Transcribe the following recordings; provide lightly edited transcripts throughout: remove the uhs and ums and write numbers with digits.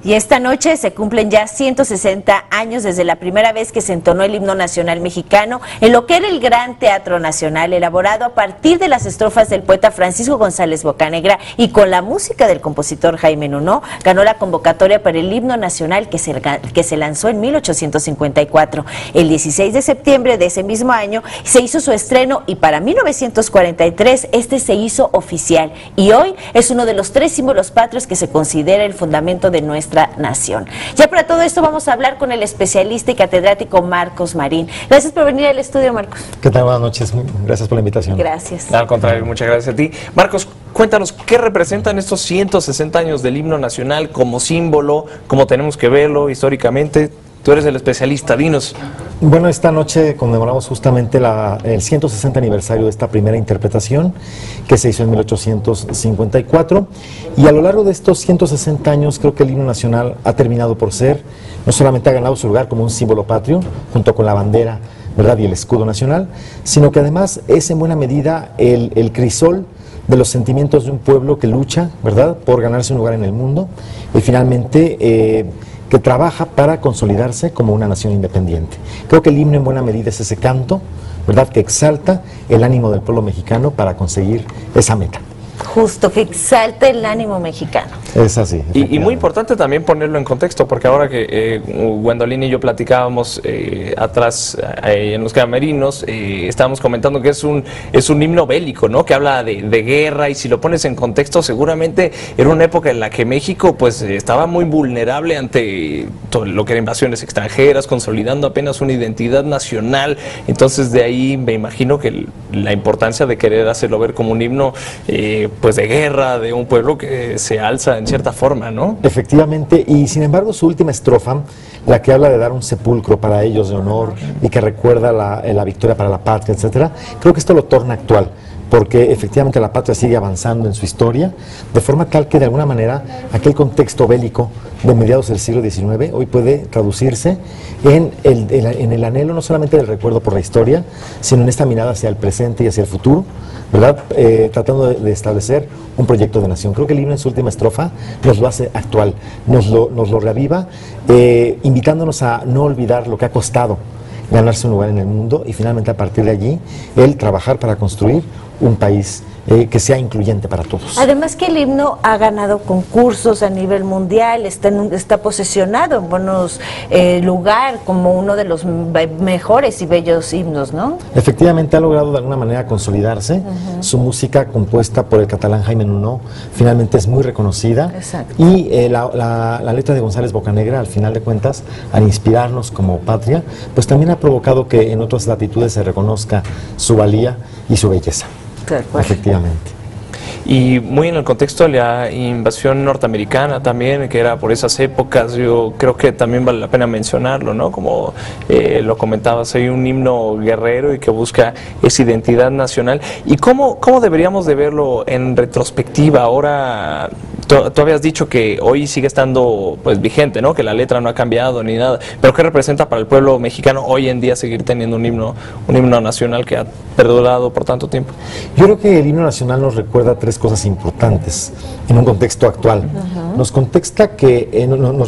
Y esta noche se cumplen ya 160 años desde la primera vez que se entonó el himno nacional mexicano en lo que era el Gran Teatro Nacional, elaborado a partir de las estrofas del poeta Francisco González Bocanegra y con la música del compositor Jaime Nuno. Ganó la convocatoria para el himno nacional que se lanzó en 1854. El 16 de septiembre de ese mismo año se hizo su estreno y para 1943 este se hizo oficial y hoy es uno de los 3 símbolos patrios que se considera el fundamento de nuestra nación. Ya para todo esto vamos a hablar con el especialista y catedrático Marcos Marín. Gracias por venir al estudio, Marcos. ¿Qué tal? Buenas noches. Gracias por la invitación. Gracias. Al contrario, muchas gracias a ti. Marcos, cuéntanos, ¿qué representan estos 160 años del himno nacional como símbolo? ¿Cómo tenemos que verlo históricamente? Tú eres el especialista, dinos. Bueno, esta noche conmemoramos justamente el 160 aniversario de esta primera interpretación que se hizo en 1854 y a lo largo de estos 160 años creo que el himno nacional ha terminado por ser, no solamente ha ganado su lugar como un símbolo patrio junto con la bandera, ¿verdad?, y el escudo nacional, sino que además es en buena medida el crisol de los sentimientos de un pueblo que lucha, ¿verdad?, por ganarse un lugar en el mundo y finalmente que trabaja para consolidarse como una nación independiente. Creo que el himno en buena medida es ese canto, ¿verdad?, que exalta el ánimo del pueblo mexicano para conseguir esa meta. Justo, que exalta el ánimo mexicano. Es así. Y muy importante también ponerlo en contexto, porque ahora que Gwendolyn y yo platicábamos atrás en los camerinos, estábamos comentando que es un himno bélico, ¿no?, que habla de guerra, y si lo pones en contexto, seguramente era una época en la que México pues estaba muy vulnerable ante todo lo que eran invasiones extranjeras, consolidando apenas una identidad nacional. Entonces de ahí me imagino que la importancia de querer hacerlo ver como un himno pues de guerra, de un pueblo que se alza en cierta forma, ¿no? Efectivamente, y sin embargo su última estrofa, la que habla de dar un sepulcro para ellos de honor y que recuerda la victoria para la patria, etcétera, creo que esto lo torna actual, porque efectivamente la patria sigue avanzando en su historia, de forma tal que de alguna manera aquel contexto bélico de mediados del siglo XIX hoy puede traducirse en el anhelo no solamente del recuerdo por la historia, sino en esta mirada hacia el presente y hacia el futuro, ¿verdad?, tratando de establecer un proyecto de nación. Creo que el himno en su última estrofa nos lo hace actual, nos lo reaviva, invitándonos a no olvidar lo que ha costado ganarse un lugar en el mundo y finalmente a partir de allí el trabajar para construir un país que sea incluyente para todos. Además que el himno ha ganado concursos a nivel mundial, está posesionado en buenos lugar como uno de los mejores y bellos himnos, ¿no? Efectivamente ha logrado de alguna manera consolidarse. Su música, compuesta por el catalán Jaime Nuno, finalmente es muy reconocida. Exacto. Y la letra de González Bocanegra, al final de cuentas, al inspirarnos como patria, pues también ha provocado que en otras latitudes se reconozca su valía y su belleza. Efectivamente. Y muy en el contexto de la invasión norteamericana también, que era por esas épocas, yo creo que también vale la pena mencionarlo, ¿no? Como lo comentabas, hay un himno guerrero y que busca esa identidad nacional. ¿Y cómo deberíamos de verlo en retrospectiva? Ahora, tú habías dicho que hoy sigue estando pues vigente, ¿no?, que la letra no ha cambiado ni nada, pero ¿qué representa para el pueblo mexicano hoy en día seguir teniendo un himno nacional que ha perdurado por tanto tiempo? Yo creo que el himno nacional nos recuerda 3 cosas importantes en un contexto actual. Nos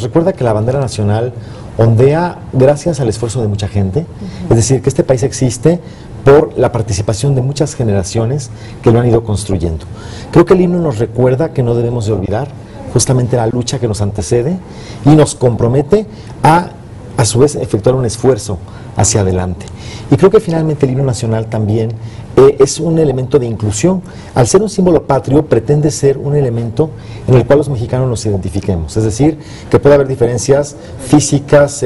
recuerda que la bandera nacional ondea gracias al esfuerzo de mucha gente, es decir, que este país existe por la participación de muchas generaciones que lo han ido construyendo. Creo que el himno nos recuerda que no debemos de olvidar justamente la lucha que nos antecede y nos compromete a su vez efectuar un esfuerzo hacia adelante. Y creo que finalmente el himno nacional también es un elemento de inclusión. Al ser un símbolo patrio, pretende ser un elemento en el cual los mexicanos nos identifiquemos. Es decir, que puede haber diferencias físicas,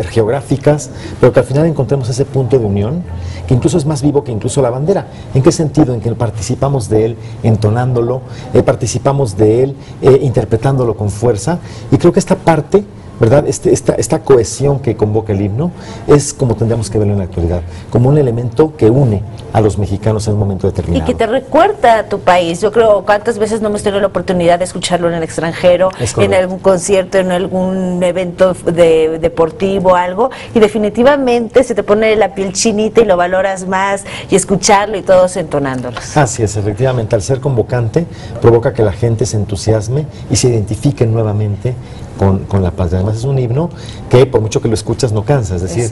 geográficas, pero que al final encontremos ese punto de unión, que incluso es más vivo que incluso la bandera. ¿En qué sentido? En que participamos de él entonándolo, participamos de él interpretándolo con fuerza, y creo que esta parte, ¿verdad?, esta cohesión que convoca el himno es como tendríamos que verlo en la actualidad, como un elemento que une a los mexicanos en un momento determinado. Y que te recuerda a tu país. Yo creo, ¿cuántas veces no hemos tenido la oportunidad de escucharlo en el extranjero, en algún concierto, en algún evento deportivo, algo? Y definitivamente se te pone la piel chinita y lo valoras más, y escucharlo y todos entonándolos. Así es, efectivamente, al ser convocante provoca que la gente se entusiasme y se identifique nuevamente con la patria. Además es un himno que por mucho que lo escuchas no cansa, es decir,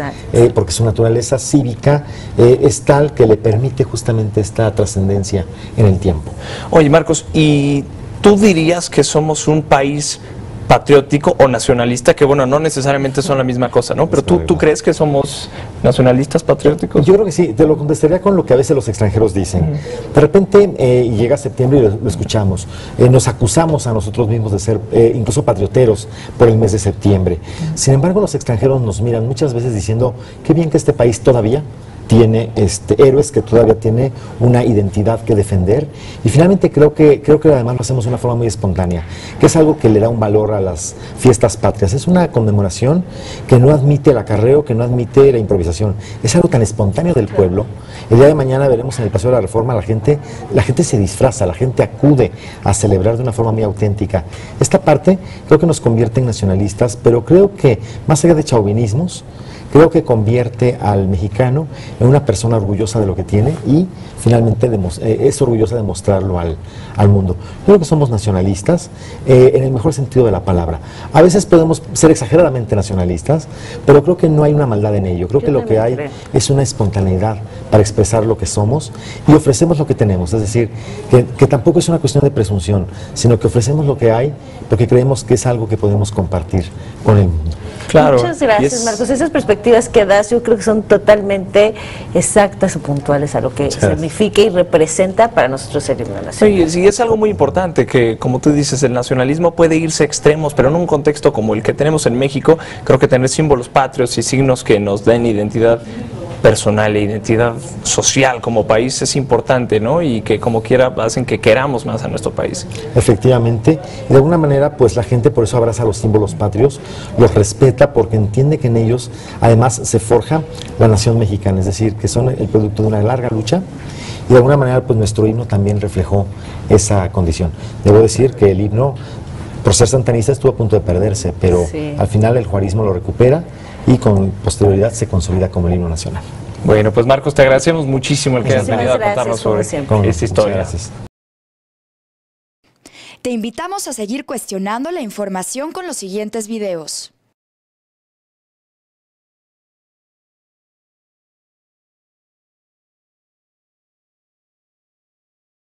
porque su naturaleza cívica es tal que le permite justamente esta trascendencia en el tiempo. Oye, Marcos, ¿y tú dirías que somos un país patriótico o nacionalista? Que bueno, no necesariamente son la misma cosa, ¿no? Pero ¿tú crees que somos nacionalistas patrióticos? Yo creo que sí, te lo contestaría con lo que a veces los extranjeros dicen. De repente llega septiembre y lo escuchamos, nos acusamos a nosotros mismos de ser incluso patrioteros por el mes de septiembre. Sin embargo, los extranjeros nos miran muchas veces diciendo, qué bien que este país todavía tiene héroes, que todavía tiene una identidad que defender, y finalmente creo que además lo hacemos de una forma muy espontánea, que es algo que le da un valor a las fiestas patrias. Es una conmemoración que no admite el acarreo, que no admite la improvisación, es algo tan espontáneo del pueblo. El día de mañana veremos en el Paseo de la Reforma, la gente se disfraza, la gente acude a celebrar de una forma muy auténtica. Esta parte creo que nos convierte en nacionalistas, pero creo que más allá de chauvinismos, creo que convierte al mexicano en una persona orgullosa de lo que tiene y finalmente es orgullosa de mostrarlo al mundo. Creo que somos nacionalistas en el mejor sentido de la palabra. A veces podemos ser exageradamente nacionalistas, pero creo que no hay una maldad en ello. Creo que lo que hay es una espontaneidad para expresar lo que somos y ofrecemos lo que tenemos. Es decir, que tampoco es una cuestión de presunción, sino que ofrecemos lo que hay porque creemos que es algo que podemos compartir con el mundo. Claro. Muchas gracias, Marcos. Esas perspectivas que das yo creo que son totalmente exactas o puntuales a lo que significa y representa para nosotros el himno nacional. Sí, es algo muy importante que, como tú dices, el nacionalismo puede irse a extremos, pero en un contexto como el que tenemos en México, creo que tener símbolos patrios y signos que nos den identidad personal e identidad social como país es importante, ¿no? Y que como quiera hacen que queramos más a nuestro país. Efectivamente, y de alguna manera pues la gente por eso abraza los símbolos patrios, los respeta porque entiende que en ellos además se forja la nación mexicana, es decir, que son el producto de una larga lucha y de alguna manera pues nuestro himno también reflejó esa condición. Debo decir que el himno, por ser santanista, estuvo a punto de perderse, pero al final el juarismo lo recupera y con posterioridad se consolida como el himno nacional. Bueno, pues Marcos, te agradecemos muchísimo el que hayas venido a contarnos sobre esta historia. Gracias. Te invitamos a seguir cuestionando la información con los siguientes videos.